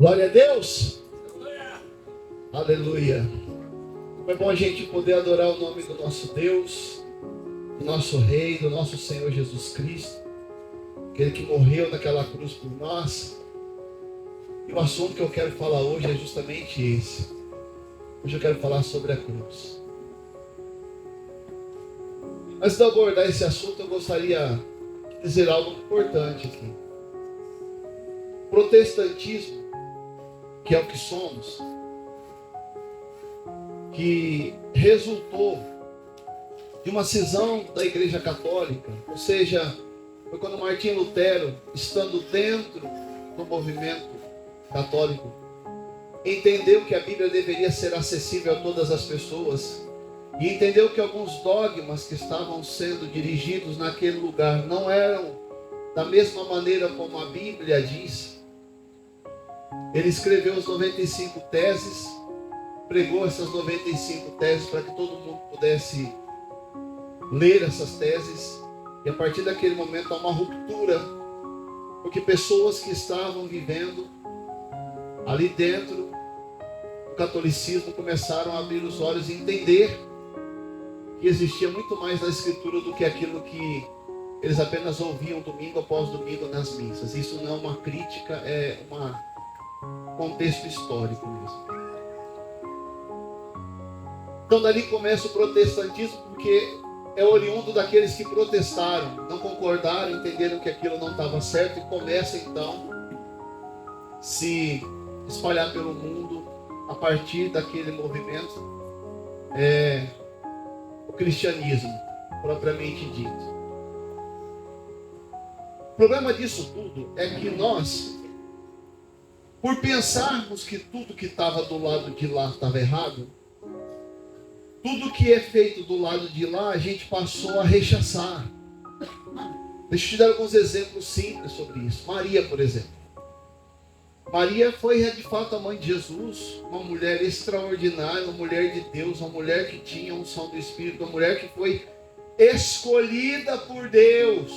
Glória a Deus. Aleluia. É bom a gente poder adorar o nome do nosso Deus, do nosso Rei, do nosso Senhor Jesus Cristo, aquele que morreu naquela cruz por nós. E o assunto que eu quero falar hoje é justamente esse. Hoje eu quero falar sobre a cruz. Antes de eu abordar esse assunto, eu gostaria de dizer algo importante aqui. Protestantismo, que é o que somos, que resultou de uma cisão da Igreja Católica, ou seja, foi quando Martinho Lutero, estando dentro do movimento católico, entendeu que a Bíblia deveria ser acessível a todas as pessoas e entendeu que alguns dogmas que estavam sendo dirigidos naquele lugar não eram da mesma maneira como a Bíblia diz. Ele escreveu as 95 teses, pregou essas 95 teses para que todo mundo pudesse ler essas teses, e a partir daquele momento há uma ruptura, porque pessoas que estavam vivendo ali dentro do catolicismo começaram a abrir os olhos e entender que existia muito mais na Escritura do que aquilo que eles apenas ouviam domingo após domingo nas missas. Isso não é uma crítica, é um contexto histórico mesmo. Então dali começa o protestantismo, porque é oriundo daqueles que protestaram, não concordaram, entenderam que aquilo não estava certo, e começa então a se espalhar pelo mundo a partir daquele movimento, o cristianismo propriamente dito. O problema disso tudo é que nós, por pensarmos que tudo que estava do lado de lá estava errado, tudo que é feito do lado de lá, a gente passou a rechaçar. Deixa eu te dar alguns exemplos simples sobre isso. Maria, por exemplo. Maria foi de fato a mãe de Jesus, uma mulher extraordinária, uma mulher de Deus, uma mulher que tinha unção do Espírito, uma mulher que foi escolhida por Deus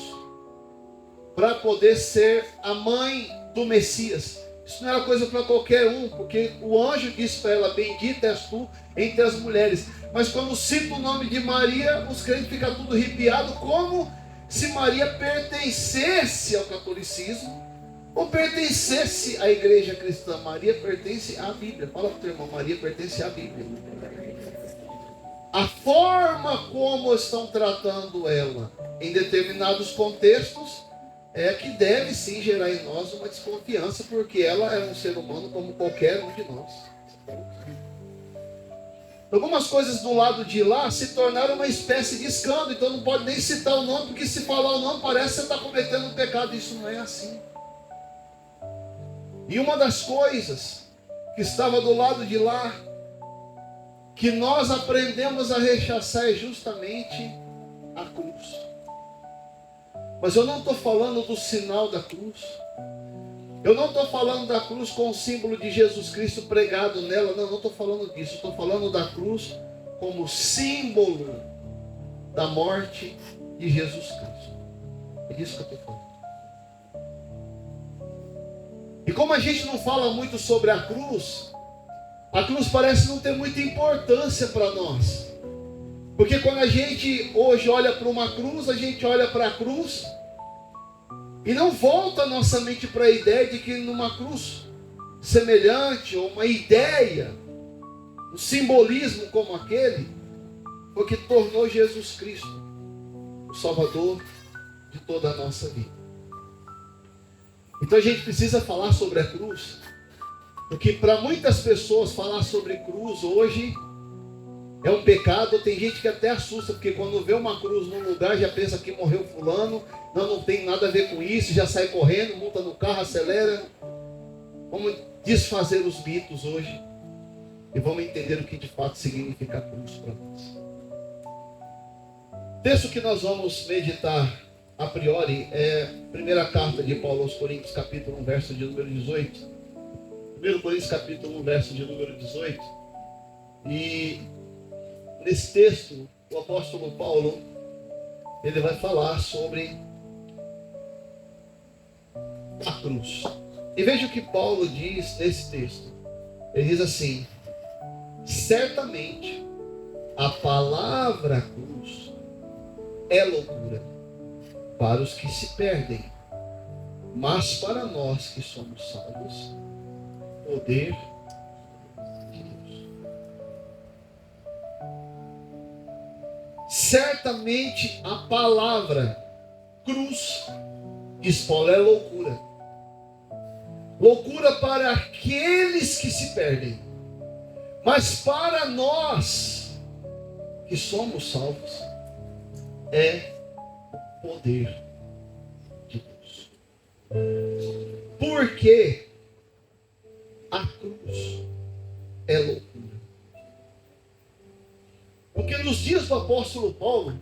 para poder ser a mãe do Messias. Isso não era coisa para qualquer um, porque o anjo disse para ela: bendita és tu entre as mulheres. Mas quando cita o nome de Maria, os crentes ficam tudo arrepiados, como se Maria pertencesse ao catolicismo ou pertencesse à igreja cristã. Maria pertence à Bíblia. Fala para o teu irmão: Maria pertence à Bíblia. A forma como estão tratando ela em determinados contextos é que deve sim gerar em nós uma desconfiança, porque ela é um ser humano como qualquer um de nós. Algumas coisas do lado de lá se tornaram uma espécie de escândalo, então não pode nem citar o nome, porque se falar o nome parece que você está cometendo um pecado. Isso não é assim. E uma das coisas que estava do lado de lá, que nós aprendemos a rechaçar, é justamente a cruz. Mas eu não estou falando do sinal da cruz. Eu não estou falando da cruz com o símbolo de Jesus Cristo pregado nela. Não estou falando disso. Estou falando da cruz como símbolo da morte de Jesus Cristo. É disso que eu estou falando. E como a gente não fala muito sobre a cruz parece não ter muita importância para nós. Porque quando a gente hoje olha para uma cruz, a gente olha para a cruz e não volta a nossa mente para a ideia de que numa cruz semelhante, ou uma ideia, um simbolismo como aquele, foi que tornou Jesus Cristo o Salvador de toda a nossa vida. Então a gente precisa falar sobre a cruz, porque para muitas pessoas falar sobre cruz hoje é um pecado. Tem gente que até assusta, porque quando vê uma cruz num lugar já pensa que morreu fulano, não tem nada a ver com isso, já sai correndo, monta no carro, acelera. Vamos desfazer os mitos hoje e vamos entender o que de fato significa a cruz para nós. O texto que nós vamos meditar a priori é a primeira carta de Paulo aos Coríntios, capítulo 1, verso de número 18. 1 Coríntios, capítulo 1, verso de número 18. E nesse texto, o apóstolo Paulo, ele vai falar sobre a cruz. E veja o que Paulo diz nesse texto. Ele diz assim: certamente a palavra cruz é loucura para os que se perdem, mas para nós que somos salvos, poder de Deus. Certamente a palavra cruz, diz Paulo, é loucura. Loucura para aqueles que se perdem, mas para nós que somos salvos, é poder de Deus. Porque a cruz é loucura. Porque nos dias do apóstolo Paulo,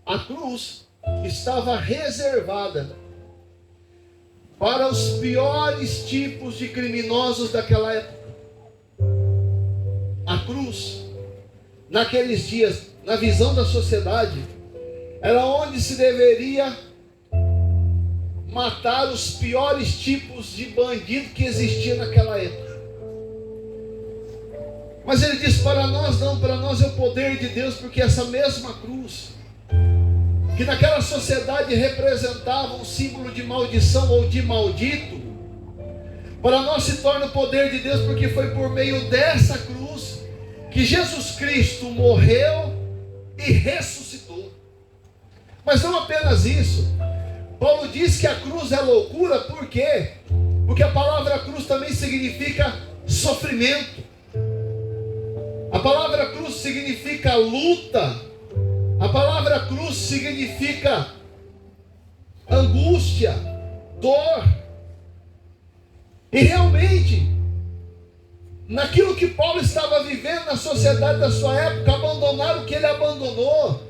a cruz estava reservada para os piores tipos de criminosos daquela época. A cruz, naqueles dias, na visão da sociedade, era onde se deveria matar os piores tipos de bandido que existia naquela época. Mas ele diz: para nós não, para nós é o poder de Deus, porque essa mesma cruz, que naquela sociedade representava um símbolo de maldição ou de maldito, para nós se torna o poder de Deus, porque foi por meio dessa cruz que Jesus Cristo morreu e ressuscitou. Mas não apenas isso. Paulo diz que a cruz é loucura, por quê? Porque a palavra cruz também significa sofrimento. A palavra cruz significa luta. A palavra cruz significa angústia, dor. E realmente, naquilo que Paulo estava vivendo na sociedade da sua época, abandonaram o que ele abandonou.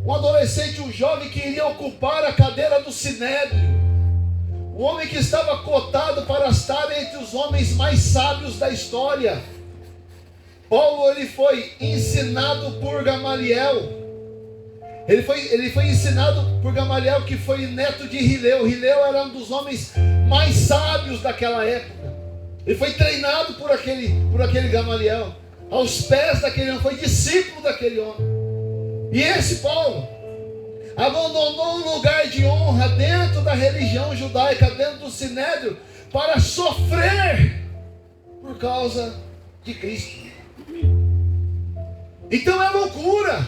Um adolescente, um jovem que iria ocupar a cadeira do Sinédrio. Um homem que estava cotado para estar entre os homens mais sábios da história. Paulo, ele foi ensinado por Gamaliel. Ele foi ensinado por Gamaliel, que foi neto de Hileu. Hileu era um dos homens mais sábios daquela época. Ele foi treinado por aquele Gamaliel. Aos pés daquele homem, foi discípulo daquele homem. E esse Paulo abandonou um lugar de honra dentro da religião judaica, dentro do Sinédrio, para sofrer por causa de Cristo. Então é loucura.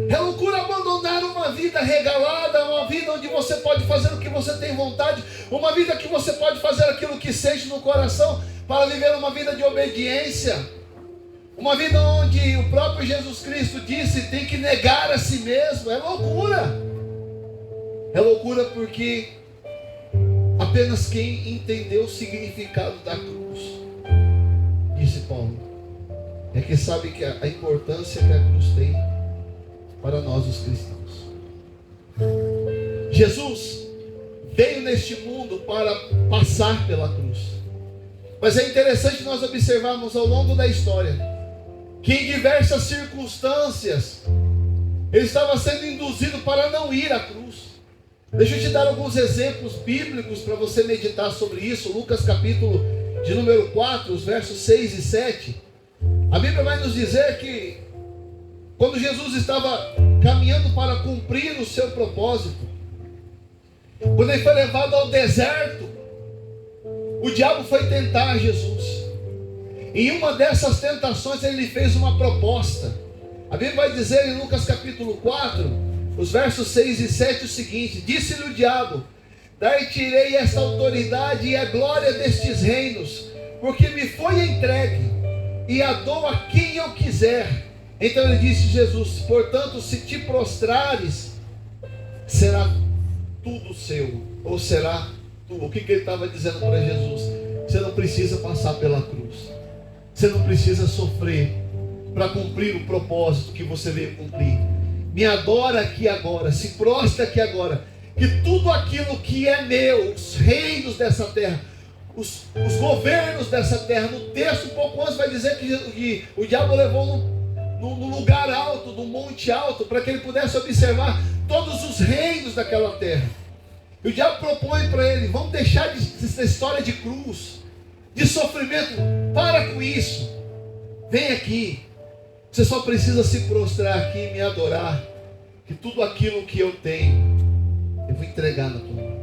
É loucura abandonar uma vida regalada, uma vida onde você pode fazer o que você tem vontade, uma vida que você pode fazer aquilo que sente no coração, para viver uma vida de obediência. Uma vida onde o próprio Jesus Cristo disse: tem que negar a si mesmo. É loucura. É loucura porque apenas quem entendeu o significado da cruz, disse Paulo, é que sabe que a importância que a cruz tem para nós os cristãos. Jesus veio neste mundo para passar pela cruz. Mas é interessante nós observarmos ao longo da história que em diversas circunstâncias ele estava sendo induzido para não ir à cruz. Deixa eu te dar alguns exemplos bíblicos para você meditar sobre isso. Lucas capítulo de número 4, os versos 6 e 7. A Bíblia vai nos dizer que quando Jesus estava caminhando para cumprir o seu propósito, quando ele foi levado ao deserto, o diabo foi tentar Jesus. Em uma dessas tentações ele fez uma proposta. A Bíblia vai dizer em Lucas capítulo 4, os versos 6 e 7 o seguinte: disse-lhe o diabo: dar-te-ei esta autoridade e a glória destes reinos, porque me foi entregue, e a dou a quem eu quiser. Então ele disse Jesus: portanto, se te prostrares, será tudo seu, ou será tu. O que ele estava dizendo para Jesus? Você não precisa passar pela cruz. Você não precisa sofrer para cumprir o propósito que você veio cumprir. Me adora aqui agora, se prostra aqui agora, que tudo aquilo que é meu, os reinos dessa terra, os governos dessa terra, no texto um pouco antes vai dizer que o diabo levou no lugar alto, no monte alto, para que ele pudesse observar todos os reinos daquela terra. E o diabo propõe para ele: vamos deixar dessa história de cruz, de sofrimento, para com isso. Vem aqui, você só precisa se prostrar aqui e me adorar, que tudo aquilo que eu tenho, eu vou entregar na tua mão.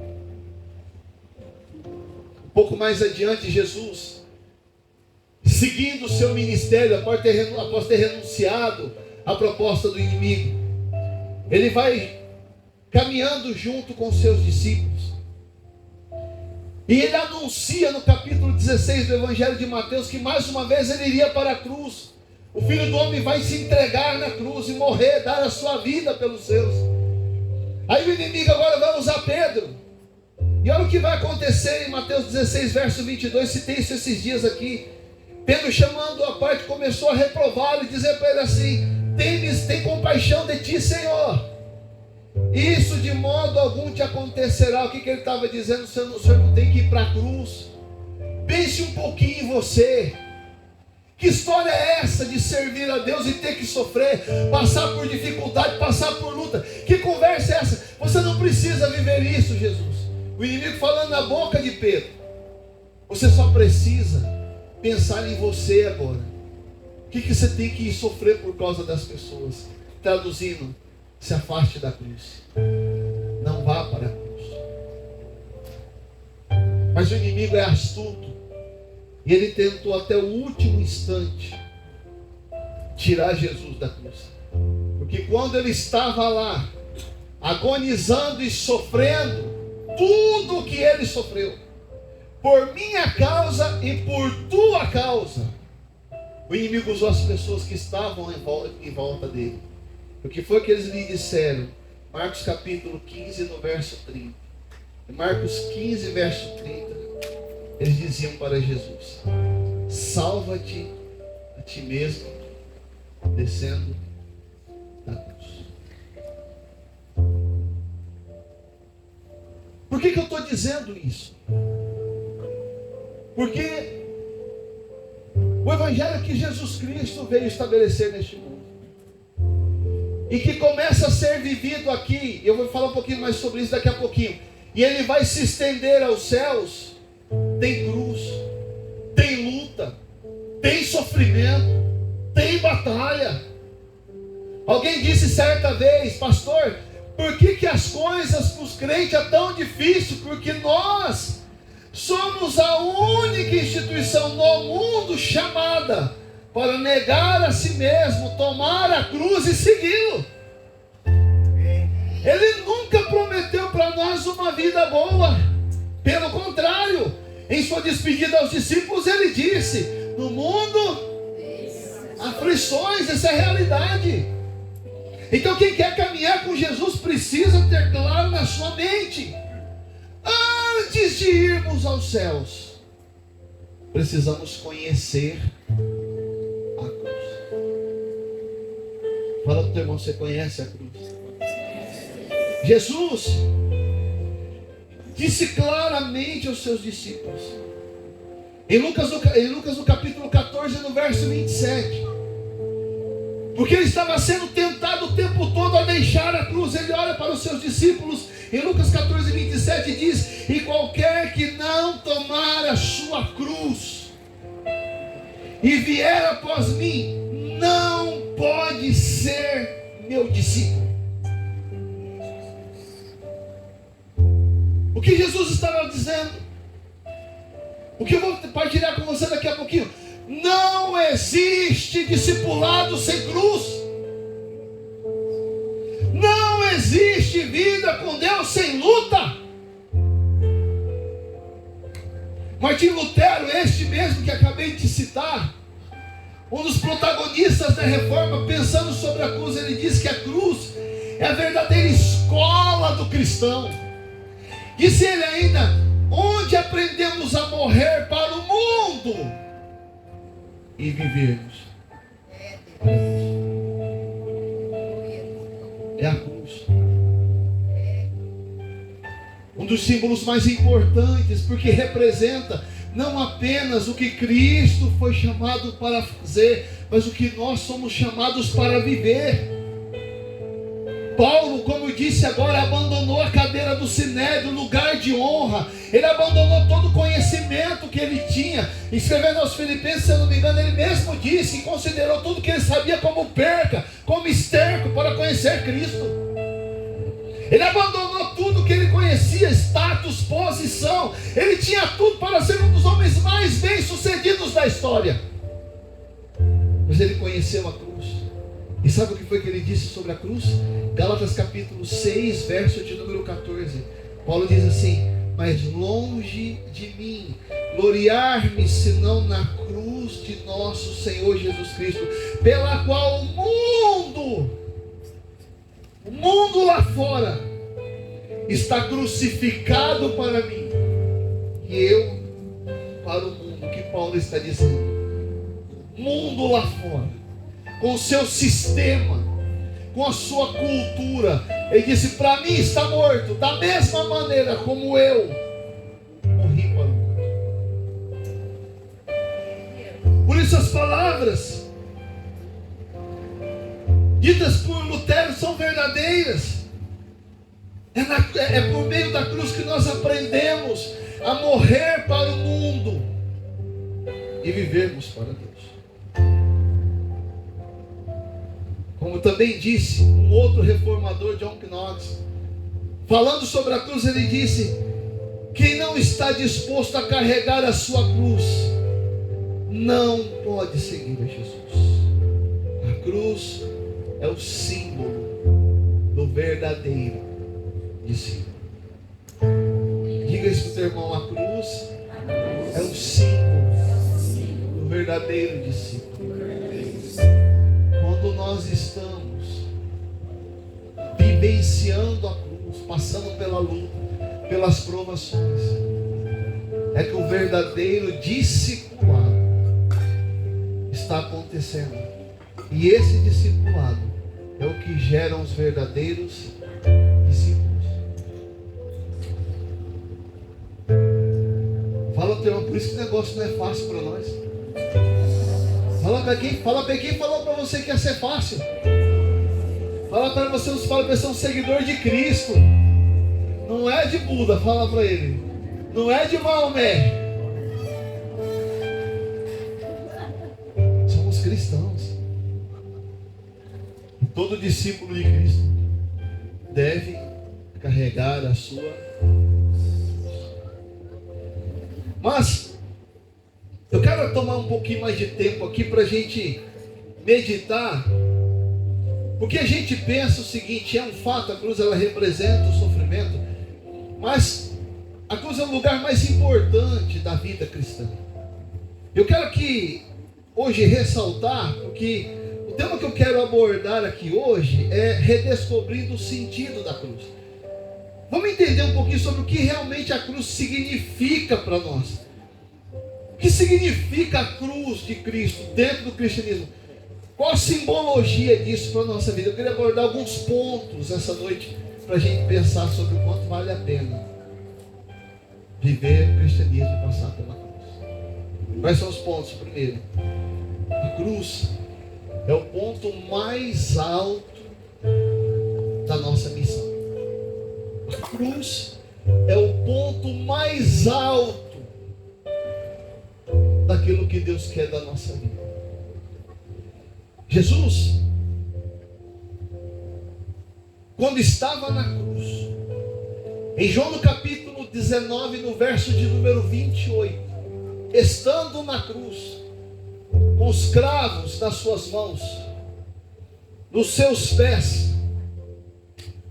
Um pouco mais adiante, Jesus, seguindo o seu ministério, após ter renunciado à proposta do inimigo, ele vai caminhando junto com os seus discípulos. E ele anuncia no capítulo 16 do Evangelho de Mateus que mais uma vez ele iria para a cruz. O Filho do Homem vai se entregar na cruz e morrer, dar a sua vida pelos seus. Aí o inimigo agora vai usar Pedro. E olha o que vai acontecer em Mateus 16, verso 22. Citei isso esses dias aqui. Pedro, chamando a parte, começou a reprová-lo e dizer para ele assim: tem compaixão de ti, Senhor. Isso de modo algum te acontecerá. O que ele estava dizendo? O Senhor não tem que ir para a cruz. Pense um pouquinho em você. Que história é essa de servir a Deus e ter que sofrer, passar por dificuldade, passar por luta? Que conversa é essa? Você não precisa viver isso, Jesus. O inimigo falando na boca de Pedro. Você só precisa pensar em você agora. O que você tem que sofrer por causa das pessoas? Traduzindo: se afaste da cruz. Não vá para a cruz. Mas o inimigo é astuto. E ele tentou até o último instante tirar Jesus da cruz. Porque quando ele estava lá, agonizando e sofrendo tudo o que ele sofreu, por minha causa e por tua causa, o inimigo usou as pessoas que estavam em volta dele. O que foi que eles lhe disseram? Marcos capítulo 15, no verso 30. Em Marcos 15, verso 30, eles diziam para Jesus: salva-te a ti mesmo, descendo da cruz. Por que eu estou dizendo isso? Porque o Evangelho que Jesus Cristo veio estabelecer neste mundo, e que começa a ser vivido aqui, eu vou falar um pouquinho mais sobre isso daqui a pouquinho, e ele vai se estender aos céus, tem cruz, tem luta, tem sofrimento, tem batalha. Alguém disse certa vez: pastor, por que as coisas para os crentes é tão difícil? Porque nós somos a única instituição no mundo chamada para negar a si mesmo, tomar a cruz e segui-lo. Ele nunca prometeu para nós uma vida boa. Pelo contrário, em sua despedida aos discípulos, ele disse: no mundo, aflições. Essa é a realidade. Então quem quer caminhar com Jesus precisa ter claro na sua mente: antes de irmos aos céus, precisamos conhecer a cruz. Fala para o teu irmão: você conhece a cruz? Jesus disse claramente aos seus discípulos, em Lucas no capítulo 14, no verso 27, porque ele estava sendo tentado o tempo todo a deixar a cruz. Ele olha para os seus discípulos, em Lucas 14, 27 diz: e qualquer que não tomar a sua cruz e vier após mim, não pode ser meu discípulo. O que Jesus estava dizendo, o que eu vou partilhar com você daqui a pouquinho: não existe discipulado sem cruz. Não existe vida com Deus sem luta. Martim Lutero, este mesmo que acabei de citar, um dos protagonistas da reforma, pensando sobre a cruz, ele diz que a cruz é a verdadeira escola do cristão. Disse ele ainda: onde aprendemos a morrer para o mundo e vivermos. É a cruz. Um dos símbolos mais importantes, porque representa não apenas o que Cristo foi chamado para fazer, mas o que nós somos chamados para viver. Paulo, como eu disse agora, abandonou a cadeira do sinédrio, lugar de honra. Ele abandonou todo o conhecimento que ele tinha. Escrevendo aos Filipenses, se eu não me engano, ele mesmo disse, e considerou tudo que ele sabia como perca, como esterco para conhecer Cristo. Ele abandonou tudo que ele conhecia, status, posição. Ele tinha tudo para ser um dos homens mais bem-sucedidos da história. Mas ele conheceu a cruz. E sabe o que foi que ele disse sobre a cruz? Gálatas capítulo 6, verso de número 14. Paulo diz assim: mas longe de mim gloriar-me senão na cruz de nosso Senhor Jesus Cristo, pela qual o mundo lá fora está crucificado para mim, e eu para o mundo. O que Paulo está dizendo? O mundo lá fora, com o seu sistema, com a sua cultura, ele disse: para mim está morto, da mesma maneira como eu morri para o mundo. Por isso as palavras ditas por Lutero são verdadeiras. É por meio da cruz que nós aprendemos a morrer para o mundo e vivermos para Deus. Como também disse um outro reformador, John Knox, falando sobre a cruz, ele disse: quem não está disposto a carregar a sua cruz não pode seguir a Jesus. A cruz é o símbolo do verdadeiro discípulo. Diga isso para o teu irmão: a cruz é o símbolo do verdadeiro discípulo. Quando nós estamos vivenciando a cruz, passando pela luta, pelas provações, é que o verdadeiro discipulado está acontecendo. E esse discipulado é o que gera os verdadeiros discípulos. Fala ao teu irmão, por isso que o negócio não é fácil para nós. Fala para quem falou para você que ia ser fácil. Fala para você ser um seguidor de Cristo. Não é de Buda, fala para ele. Não é de Maomé. Somos cristãos. E todo discípulo de Cristo deve carregar a sua cruz. Mas eu quero tomar um pouquinho mais de tempo aqui para a gente meditar, porque a gente pensa o seguinte: é um fato, a cruz ela representa o sofrimento, mas a cruz é o lugar mais importante da vida cristã. Eu quero aqui hoje ressaltar, porque o tema que eu quero abordar aqui hoje é redescobrindo o sentido da cruz. Vamos entender um pouquinho sobre o que realmente a cruz significa para nós. O que significa a cruz de Cristo dentro do cristianismo? Qual a simbologia disso para a nossa vida? Eu queria abordar alguns pontos essa noite para a gente pensar sobre o quanto vale a pena viver o cristianismo e passar pela cruz. Quais são os pontos? Primeiro, a cruz é o ponto mais alto da nossa missão. A cruz é o ponto mais alto daquilo que Deus quer da nossa vida. Jesus, quando estava na cruz, em João no capítulo 19, no verso de número 28, estando na cruz, com os cravos nas suas mãos, nos seus pés,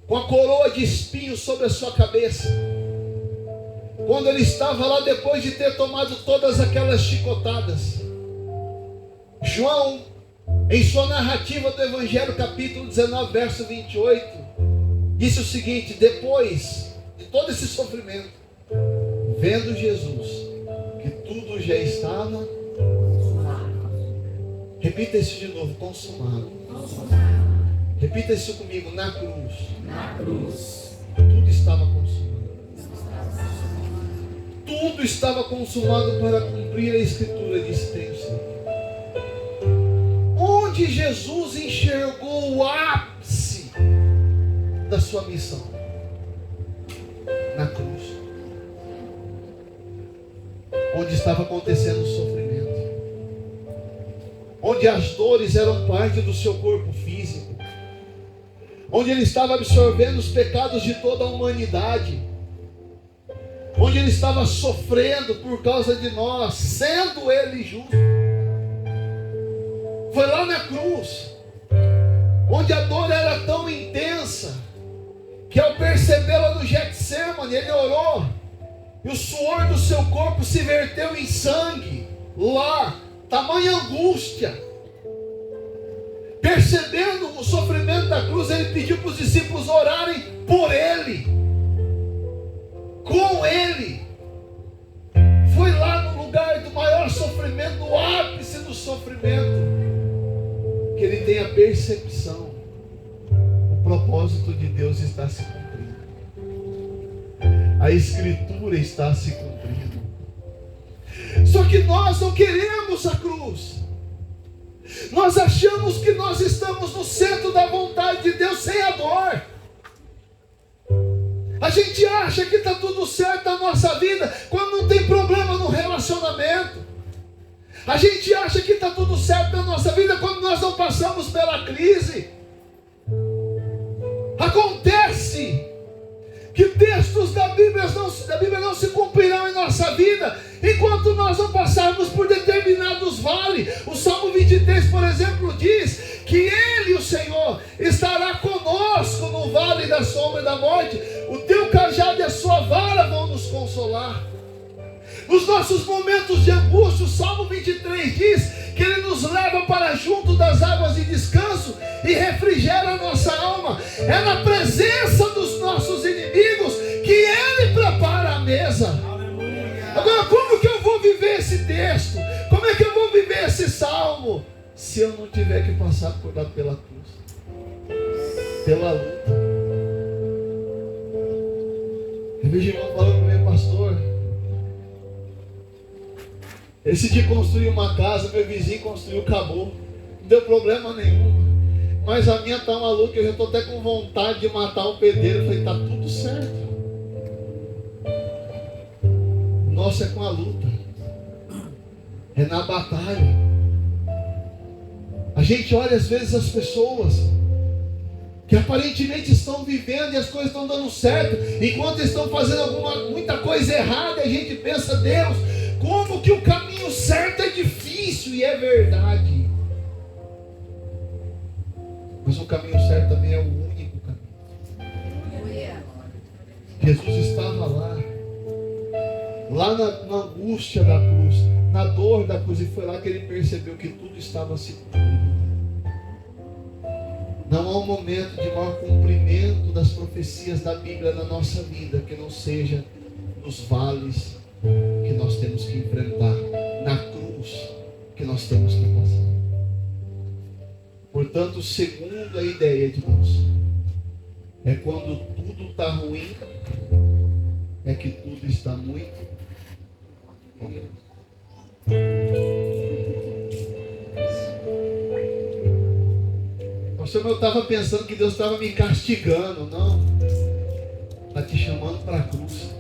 com a coroa de espinhos sobre a sua cabeça, quando ele estava lá depois de ter tomado todas aquelas chicotadas, João, em sua narrativa do Evangelho, capítulo 19, verso 28, disse o seguinte: depois de todo esse sofrimento, vendo Jesus que tudo já estava consumado. Repita isso de novo: consumado. Repita isso comigo: na cruz. Na cruz. Tudo estava consumado. Tudo estava consumado para cumprir a Escritura, disse Senhor. Onde Jesus enxergou o ápice sua missão? Na cruz, onde estava acontecendo o sofrimento, onde as dores eram parte do seu corpo físico, onde ele estava absorvendo os pecados de toda a humanidade, onde ele estava sofrendo por causa de nós, sendo ele justo. Foi lá na cruz, onde a dor era tão intensa, que ao percebê-la no Getsemane, ele orou, e o suor do seu corpo se verteu em sangue, lá, tamanha angústia. Percebendo o sofrimento da cruz, ele pediu para os discípulos orarem por ele, com ele. Foi lá no lugar do maior sofrimento, no ápice do sofrimento, que ele tem a percepção: o propósito de Deus está se cumprindo, a Escritura está se cumprindo. Só que nós não queremos a cruz. Nós achamos que nós estamos no centro da vontade de Deus sem a dor. A gente acha que está tudo certo na nossa vida quando não tem problema no relacionamento. A gente acha que está tudo certo na nossa vida quando nós não passamos pela crise. Acontece que textos da Bíblia não se cumprirão em nossa vida enquanto nós não passarmos por determinados vales. O Salmo 23, por exemplo, diz que Ele, o Senhor, estará conosco no vale da sombra e da morte. O teu cajado e a sua vara vão nos consolar. Nos nossos momentos de angústia, o Salmo 23 diz que Ele nos leva para junto das águas de descanso e refrigera a nossa alma. É na presença dos nossos inimigos que Ele prepara a mesa. Agora, como que eu vou viver esse texto? Como é que eu vou viver esse salmo? Se eu não tiver que passar pela cruz, pela luta. Eu vejo irmão falando comigo: pastor, esse dia construí uma casa, meu vizinho construiu, acabou, não deu problema nenhum, mas a minha está maluca, eu já estou até com vontade de matar o pedreiro. Eu falei: está tudo certo. O nosso é com a luta, é na batalha. A gente olha às vezes as pessoas que aparentemente estão vivendo e as coisas estão dando certo, enquanto estão fazendo muita coisa errada, e a gente pensa: Deus, como que o caminho certo é difícil? E é verdade. Mas o caminho certo também é o único caminho. Jesus estava lá na angústia da cruz, na dor da cruz, e foi lá que ele percebeu que tudo estava se cumprindo. Não há um momento de maior cumprimento das profecias da Bíblia na nossa vida que não seja nos vales que nós temos que enfrentar, na cruz que nós temos que passar. Portanto, segundo a ideia de Deus, é quando tudo está ruim, é que tudo está muito bom. Pastor, eu estava pensando que Deus estava me castigando. Não, está te chamando para a cruz.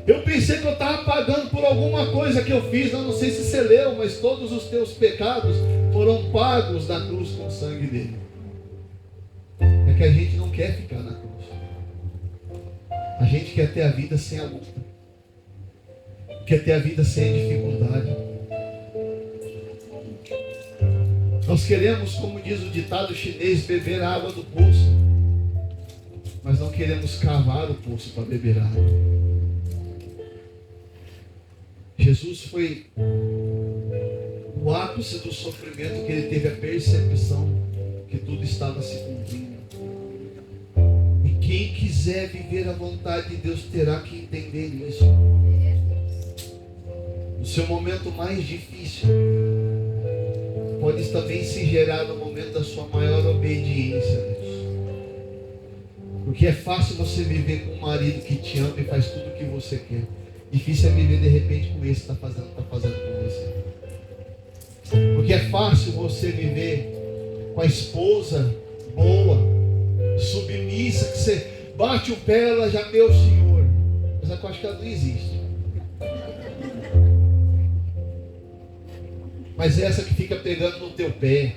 Eu pensei que eu estava pagando por alguma coisa que eu fiz. Eu não sei se você leu, mas todos os teus pecados foram pagos na cruz com o sangue dele. É que a gente não quer ficar na cruz. A gente quer ter a vida sem a luta, quer ter a vida sem a dificuldade. Nós queremos, como diz o ditado chinês, beber a água do poço, mas não queremos cavar o poço para beber água. Jesus foi o ápice do sofrimento, que ele teve a percepção que tudo estava se cumprindo. E quem quiser viver a vontade de Deus terá que entender isso. No seu momento mais difícil, pode também se gerar no momento da sua maior obediência a Deus. Porque é fácil você viver com um marido que te ama e faz tudo o que você quer. Difícil é viver de repente com esse que está fazendo com você. Porque é fácil você viver com a esposa boa, submissa, que você bate o pé, ela já, meu Senhor. Mas eu acho que ela não existe. Mas é essa que fica pegando no teu pé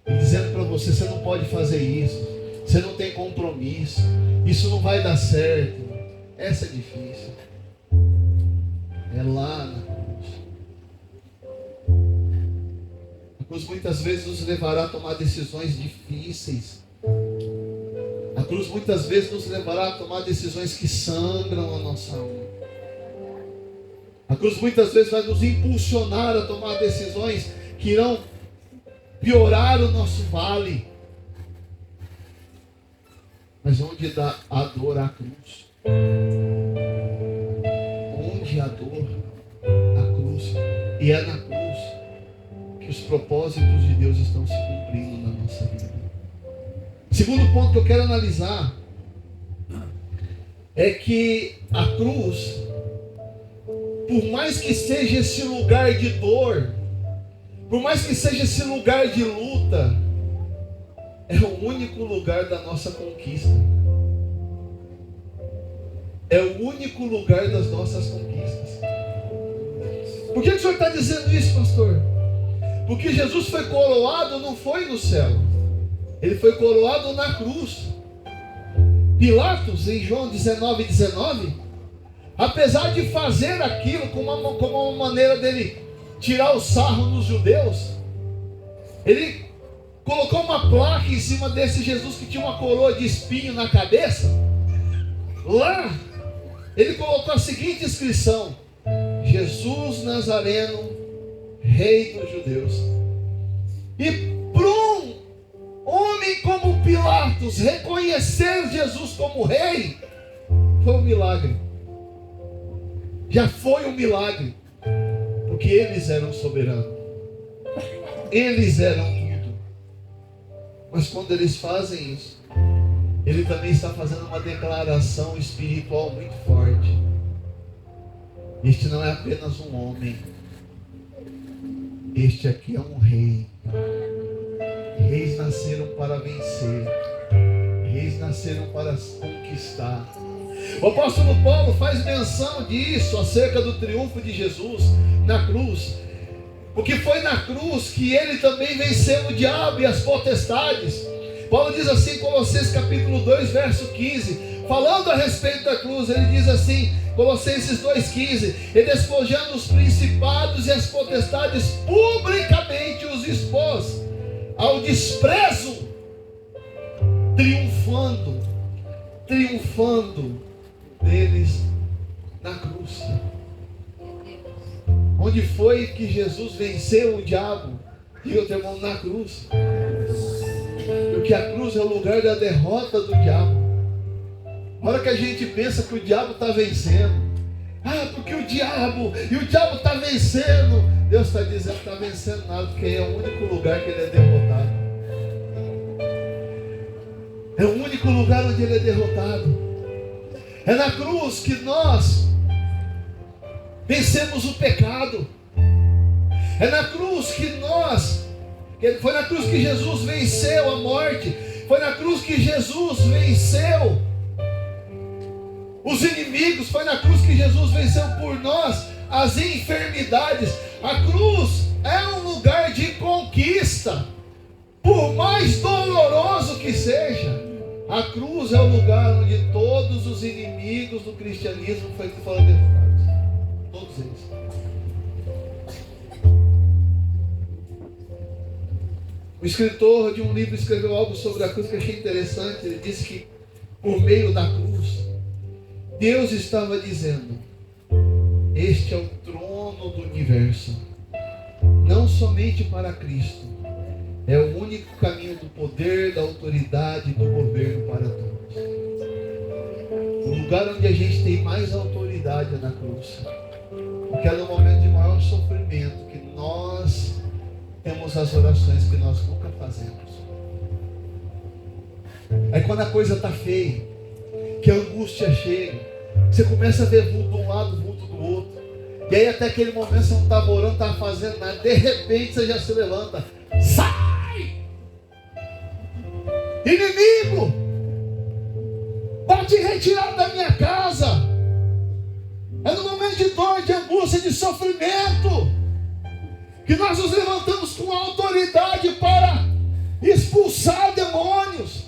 e dizendo para você, você não pode fazer isso, você não tem compromisso, isso não vai dar certo. Essa é difícil. É lá na cruz. A cruz muitas vezes nos levará a tomar decisões difíceis. A cruz muitas vezes nos levará a tomar decisões que sangram a nossa alma. A cruz muitas vezes vai nos impulsionar a tomar decisões que irão piorar o nosso vale. Mas onde dá a dor à cruz? Onde a dor, a cruz. E é na cruz que os propósitos de Deus estão se cumprindo na nossa vida. Segundo ponto que eu quero analisar é que a cruz, por mais que seja esse lugar de dor, por mais que seja esse lugar de luta, é o único lugar da nossa conquista. É o único lugar das nossas conquistas. Por que o senhor está dizendo isso, pastor? Porque Jesus foi coroado, não foi no céu. Ele foi coroado na cruz. Pilatos, em João 19:19, apesar de fazer aquilo como uma maneira dele tirar o sarro nos judeus, ele colocou uma placa em cima desse Jesus que tinha uma coroa de espinho na cabeça. Lá, ele colocou a seguinte inscrição: Jesus Nazareno, Rei dos Judeus. E para um homem como Pilatos reconhecer Jesus como rei, foi um milagre. Já foi um milagre. Porque eles eram soberanos. Eles eram tudo. Mas quando eles fazem isso, ele também está fazendo uma declaração espiritual muito forte. Este não é apenas um homem. Este aqui é um rei. Reis nasceram para vencer. Reis nasceram para conquistar. O apóstolo Paulo faz menção disso acerca do triunfo de Jesus na cruz. Porque foi na cruz que ele também venceu o diabo e as potestades. Paulo diz assim em Colossenses capítulo 2, verso 15, falando a respeito da cruz, ele diz assim, Colossenses 2,15, e despojando os principados e as potestades, publicamente os expôs ao desprezo, triunfando deles na cruz. Onde foi que Jesus venceu o diabo? Diga o teu irmão, na cruz. Porque a cruz é o lugar da derrota do diabo. A hora que a gente pensa que o diabo está vencendo, porque o diabo está vencendo, Deus está dizendo que está vencendo nada, porque é o único lugar que ele é derrotado. É o único lugar onde ele é derrotado. É na cruz que nós vencemos o pecado. É na cruz foi na cruz que Jesus venceu a morte. Foi na cruz que Jesus venceu os inimigos. Foi na cruz que Jesus venceu por nós as enfermidades. A cruz é um lugar de conquista. Por mais doloroso que seja, a cruz é o lugar onde todos os inimigos do cristianismo foram derrotados. Todos eles. O escritor de um livro escreveu algo sobre a cruz que eu achei interessante. Ele disse que por meio da cruz, Deus estava dizendo: este é o trono do universo, não somente para Cristo, é o único caminho do poder, da autoridade e do governo para todos. O lugar onde a gente tem mais autoridade é na cruz, porque é no momento de maior sofrimento que nós temos as orações que nós nunca fazemos. Aí quando a coisa está feia, que a angústia chega, você começa a ver vulto de um lado, vulto do outro, e aí até aquele momento você não estava orando, não estava fazendo nada, de repente você já se levanta, sai! Inimigo, bate em retirada da minha casa. É no momento de dor, de angústia, de sofrimento, que nós nos levantamos com autoridade para expulsar demônios,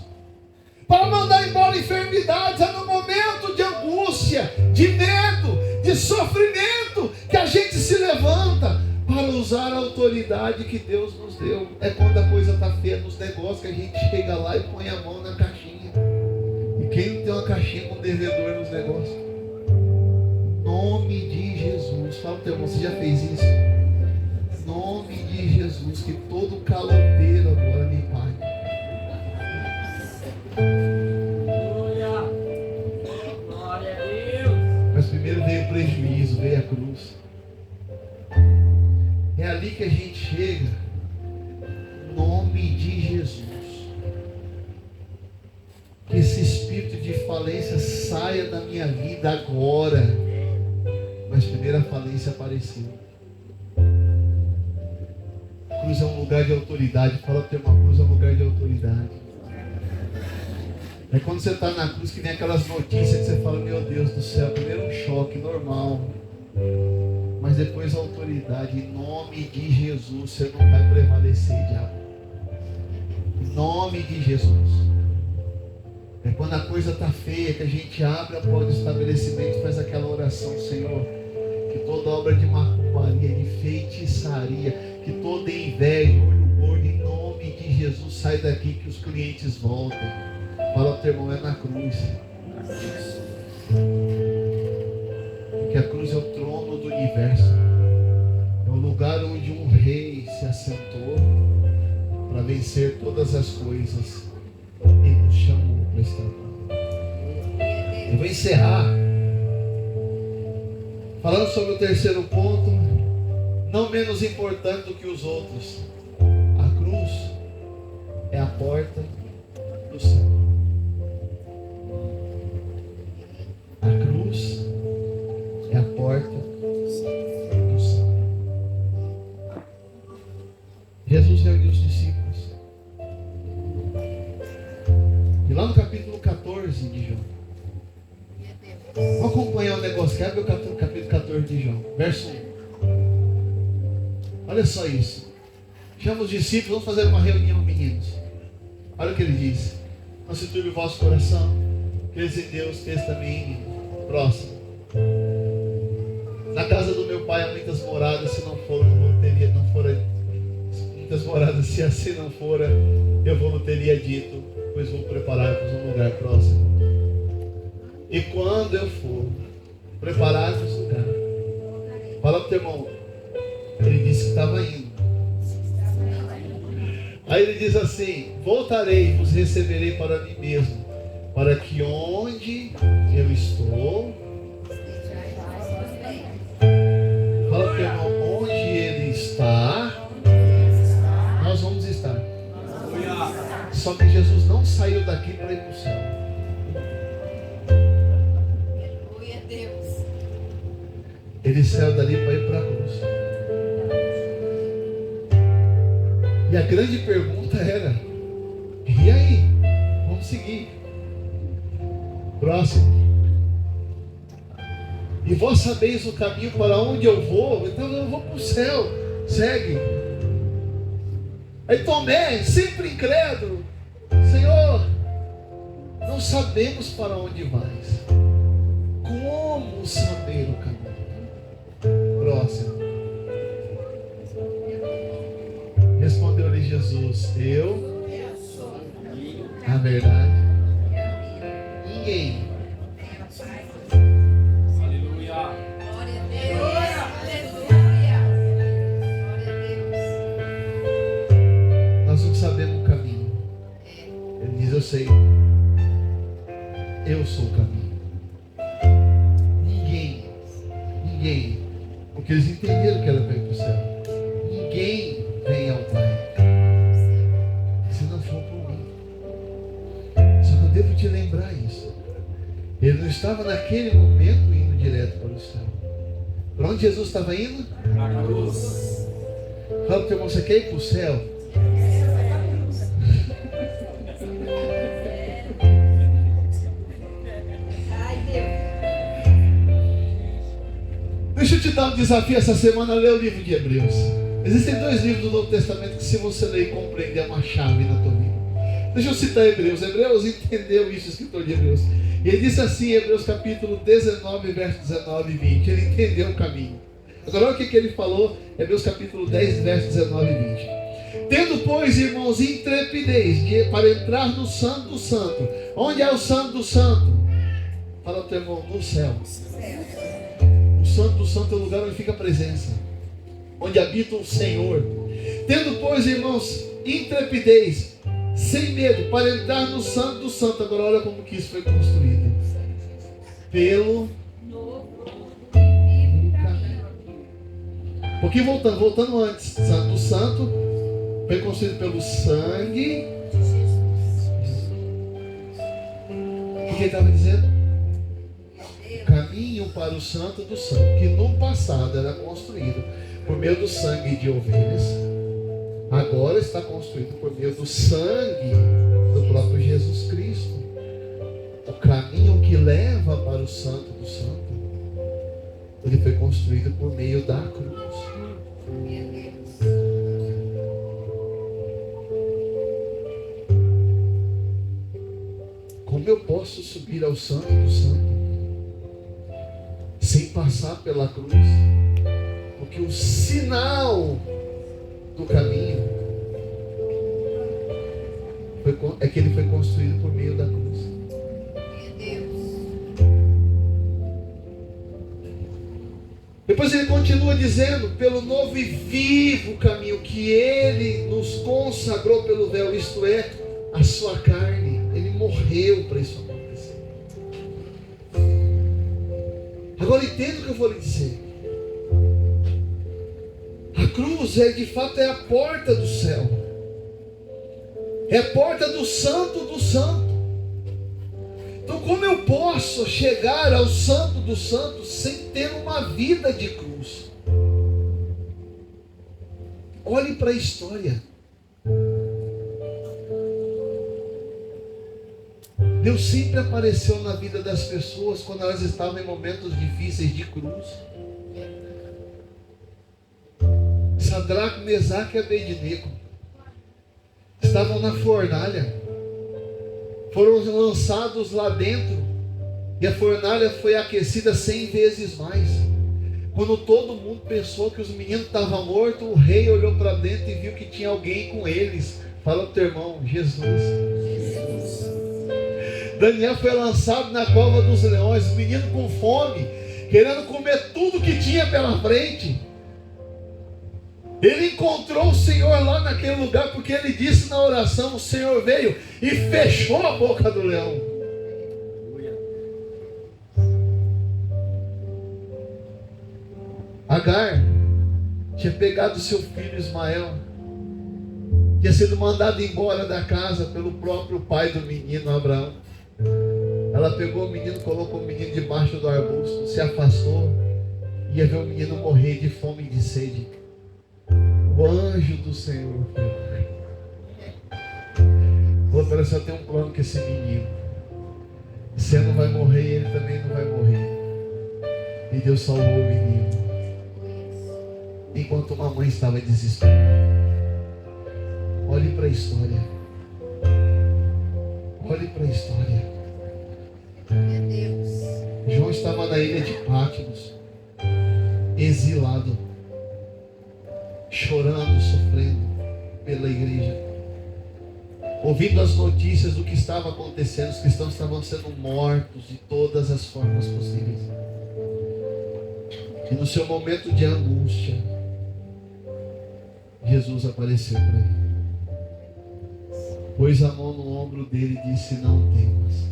para mandar embora enfermidades. É no momento de angústia, de medo, de sofrimento, que a gente se levanta para usar a autoridade que Deus nos deu. É quando a coisa está feia nos negócios que a gente chega lá e põe a mão na caixinha. E quem não tem uma caixinha com devedor nos negócios? Em nome de Jesus. Fala para o teu irmão, você já fez isso? Em nome de Jesus, que todo caloteiro agora me pague. Glória a Deus. Mas primeiro veio o prejuízo, veio a cruz. É ali que a gente chega. Em nome de Jesus. Que esse espírito de falência saia da minha vida agora. Mas primeiro a falência apareceu. A cruz é um lugar de autoridade. Fala que uma cruz é um lugar de autoridade. É quando você está na cruz que vem aquelas notícias que você fala, meu Deus do céu, primeiro um choque normal. Mas depois a autoridade, em nome de Jesus, você não vai prevalecer, diabo. Em nome de Jesus. É quando a coisa está feia, que a gente abre a porta do estabelecimento e faz aquela oração, Senhor, que toda obra de macumbaria, de feitiçaria, que toda inveja, olho gordo, em nome de Jesus, sai daqui, que os clientes voltem. Fala ao teu irmão, é na cruz. Porque a cruz é o trono do universo. É o lugar onde um rei se assentou para vencer todas as coisas. E nos chamou para estar lá. Eu vou encerrar falando sobre o terceiro ponto, não menos importante do que os outros. A cruz é a porta do céu. A cruz é a porta do céu. Jesus reuniu os discípulos. E lá no capítulo 14 de João. Vamos acompanhar o negócio. Quer ver o capítulo 14 de João? Verso 1. Olha só isso. Chama os discípulos, vamos fazer uma reunião, meninos. Olha o que ele diz. Não se turbe o vosso coração. Credes em Deus, credes também em mim. Próximo. Na casa do meu pai há muitas moradas, se não for, eu não teria, não fora muitas moradas, se assim não fora, eu não teria dito, pois vou preparar-vos um lugar próximo. E quando eu for preparar-vos um lugar, fala para o teu irmão, ele disse que estava indo. Aí ele diz assim: voltarei e vos receberei para mim mesmo, para que onde eu estou, fala para o teu irmão, onde ele está, nós vamos estar. Só que Jesus não saiu daqui para ir para o céu. Ele saiu dali para ir para a cruz. E a grande pergunta era: e aí? Vamos seguir. Próximo. E vós sabeis o caminho para onde eu vou, então eu vou para o céu. Segue. Aí Tomé, sempre incrédulo: Senhor, não sabemos para onde vais. Como saber o caminho? Próximo. Respondeu-lhe Jesus: eu, a verdade, ninguém. Aleluia. Glória a Deus. Aleluia. Glória a Deus. Nós não sabemos o caminho. Ele diz: eu sei. Eu sou o caminho. Ninguém. Porque eles entenderam que era para ir para o céu. Ninguém vem ao Pai se não for por mim. Só que eu devo te lembrar isso. Ele não estava naquele momento indo direto para o céu. Para onde Jesus estava indo? Na cruz. Fala para o teu irmão: você quer ir para o céu? Deixa eu te dar um desafio essa semana, ler o livro de Hebreus. Existem 2 livros do Novo Testamento que, se você ler e compreender, é uma chave na tua vida. Deixa eu citar Hebreus. Hebreus entendeu isso, o escritor de Hebreus. E ele disse assim, Hebreus capítulo 19, versos 19 e 20. Ele entendeu o caminho. Agora olha o que ele falou, Hebreus capítulo 10, versos 19 e 20. Tendo, pois, irmãos, intrepidez para entrar no Santo do Santo. Onde é o Santo do Santo? Fala o teu irmão, no céu. O Santo do Santo é o lugar onde fica a presença, onde habita o Senhor. Tendo, pois, irmãos, intrepidez, sem medo, para entrar no Santo do Santo. Agora olha como que isso foi construído. Pelo caminho. Um pouquinho voltando antes. Santo do Santo foi construído pelo sangue. O que ele estava dizendo? Caminho para o Santo do Santo, que no passado era construído por meio do sangue de ovelhas, agora está construído por meio do sangue do próprio Jesus Cristo. O caminho que leva para o Santo do Santo, ele foi construído por meio da cruz. Como eu posso subir ao Santo do Santo sem passar pela cruz? Porque o sinal do caminho é que ele foi construído por meio da cruz. Depois ele continua dizendo, pelo novo e vivo caminho que ele nos consagrou pelo véu, isto é, a sua carne. Ele morreu para isso acontecer. Agora entenda o que eu vou lhe dizer. A cruz de fato é a porta do céu. É a porta do Santo do Santo. Então como eu posso chegar ao Santo do Santo sem ter uma vida de cruz? Olhe para a história. Deus sempre apareceu na vida das pessoas quando elas estavam em momentos difíceis de cruz. Sadraque, Mesaque e Abednego estavam na fornalha, foram lançados lá dentro, e a fornalha foi aquecida 100 vezes mais. Quando todo mundo pensou que os meninos estavam mortos, o rei olhou para dentro e viu que tinha alguém com eles. Fala para o teu irmão, Jesus. Daniel foi lançado na cova dos leões, o menino com fome, querendo comer tudo que tinha pela frente. Ele encontrou o Senhor lá naquele lugar, porque ele disse na oração, o Senhor veio e fechou a boca do leão. Agar tinha pegado seu filho Ismael, tinha sido mandado embora da casa pelo próprio pai do menino Abraão. Ela pegou o menino, colocou o menino debaixo do arbusto, se afastou, ia ver o menino morrer de fome e de sede. O anjo do Senhor falou para ela, só tem um plano com esse menino. Você não vai morrer e ele também não vai morrer. E Deus salvou o menino, enquanto uma mãe estava desesperada. Olhe para a história. Olhe para a história. João estava na ilha de Patmos, exilado, chorando, sofrendo pela igreja, ouvindo as notícias do que estava acontecendo. Os cristãos estavam sendo mortos de todas as formas possíveis. E no seu momento de angústia, Jesus apareceu para ele, pôs a mão no ombro dele e disse: não temas,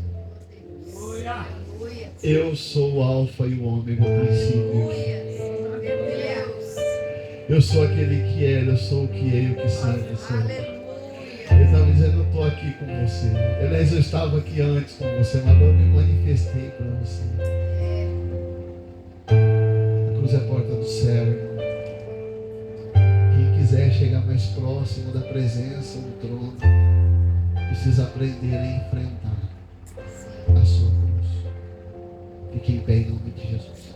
eu sou o alfa e o ômega, o princípio. Eu sou aquele que era, eu sou o que é e o que sempre será. Ele estava dizendo, eu estou aqui com você. Aliás, eu estava aqui antes com você, mas agora eu me manifestei para você. A cruz é a porta do céu, irmão. Quem quiser chegar mais próximo da presença do trono, precisa aprender a enfrentar a sua cruz. Fique em pé em nome de Jesus.